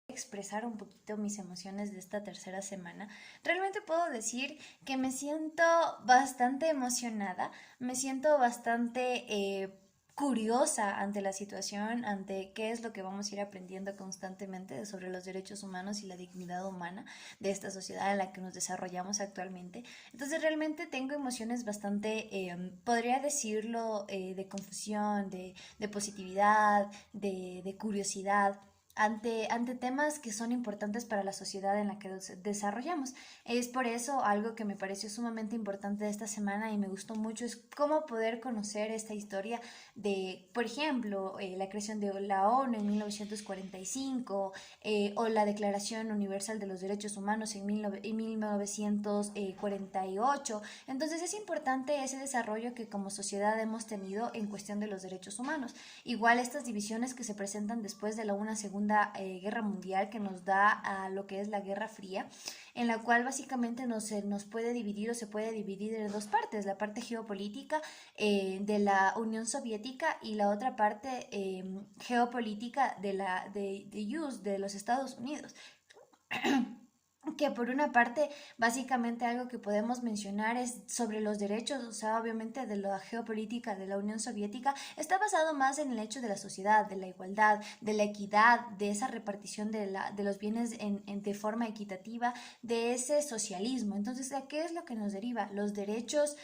expresar un poquito mis emociones de esta tercera semana. Realmente puedo decir que me siento bastante emocionada, me siento bastante curiosa ante la situación, ante qué es lo que vamos a ir aprendiendo constantemente sobre los derechos humanos y la dignidad humana de esta sociedad en la que nos desarrollamos actualmente. Entonces realmente tengo emociones bastante, podría decirlo, de confusión, de positividad, de curiosidad ante temas que son importantes para la sociedad en la que nos desarrollamos. Es por eso algo que me pareció sumamente importante de esta semana y me gustó mucho es cómo poder conocer esta historia de, por ejemplo, la creación de la ONU en 1945 o la Declaración Universal de los Derechos Humanos en 1948. Entonces es importante ese desarrollo que como sociedad hemos tenido en cuestión de los derechos humanos. Igual estas divisiones que se presentan después de una segunda guerra mundial que nos da a lo que es la Guerra Fría, en la cual básicamente nos puede dividir o se puede dividir en dos partes, la parte geopolítica de la Unión Soviética y la otra parte geopolítica de US, de los Estados Unidos que por una parte, básicamente algo que podemos mencionar es sobre los derechos, o sea, obviamente de la geopolítica de la Unión Soviética, está basado más en el hecho de la sociedad, de la igualdad, de la equidad, de esa repartición de los bienes de forma equitativa, de ese socialismo. Entonces, ¿a qué es lo que nos deriva? Los derechos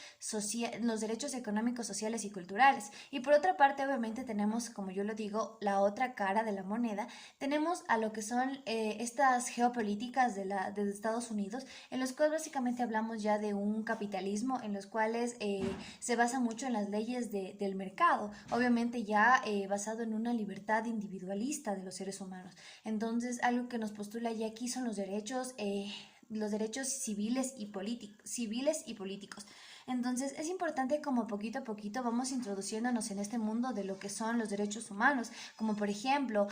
económicos, sociales y culturales. Y por otra parte, obviamente tenemos, como yo lo digo, la otra cara de la moneda, tenemos a lo que son estas geopolíticas de Estados Unidos, en los cuales básicamente hablamos ya de un capitalismo en los cuales se basa mucho en las leyes del mercado, obviamente ya basado en una libertad individualista de los seres humanos. Entonces, algo que nos postula ya aquí son los derechos civiles y políticos. Entonces es importante como poquito a poquito vamos introduciéndonos en este mundo de lo que son los derechos humanos, como por ejemplo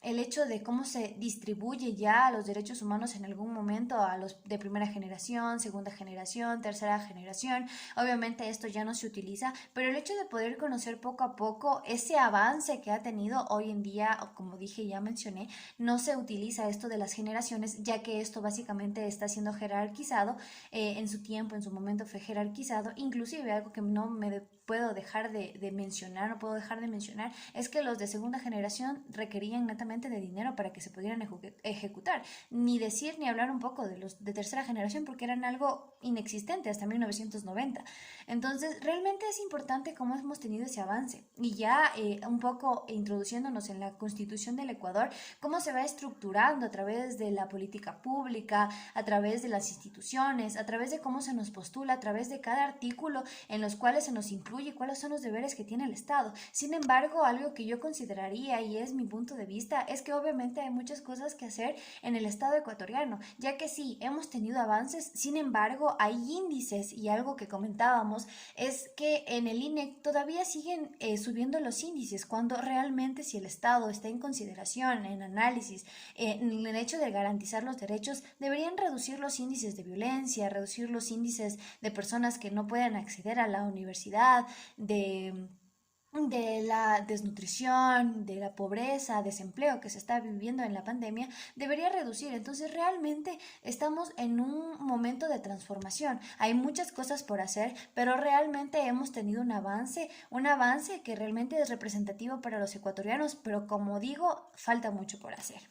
el hecho de cómo se distribuye ya los derechos humanos en algún momento a los de primera generación, segunda generación, tercera generación. Obviamente esto ya no se utiliza, pero el hecho de poder conocer poco a poco ese avance que ha tenido hoy en día, como dije, ya mencioné, no se utiliza esto de las generaciones, ya que esto básicamente está siendo jerarquizado en su tiempo, en su momento fue jerarquizado, inclusive algo que no me puedo dejar de mencionar, no puedo dejar de mencionar, es que los de segunda generación requerían netamente de dinero para que se pudieran ejecutar, ni decir ni hablar un poco de los de tercera generación porque eran algo inexistente hasta 1990. Entonces, realmente es importante cómo hemos tenido ese avance y ya un poco introduciéndonos en la constitución del Ecuador, cómo se va estructurando a través de la política pública, a través de las instituciones, a través de cómo se nos postula, a través de cada artículo en los cuales se nos incluye cuáles son los deberes que tiene el Estado. Sin embargo, algo que yo consideraría y es mi punto de vista es que obviamente hay muchas cosas que hacer en el Estado ecuatoriano, ya que sí, hemos tenido avances, sin embargo, hay índices y algo que comentábamos es que en el INEC todavía siguen subiendo los índices cuando realmente si el Estado está en consideración, en análisis, en el hecho de garantizar los derechos, deberían reducir los índices de violencia, reducir los índices de personas que no pueden acceder a la universidad, de la desnutrición, de la pobreza, desempleo que se está viviendo en la pandemia, debería reducir. Entonces realmente estamos en un momento de transformación. Hay muchas cosas por hacer, pero realmente hemos tenido un avance que realmente es representativo para los ecuatorianos, pero como digo, falta mucho por hacer.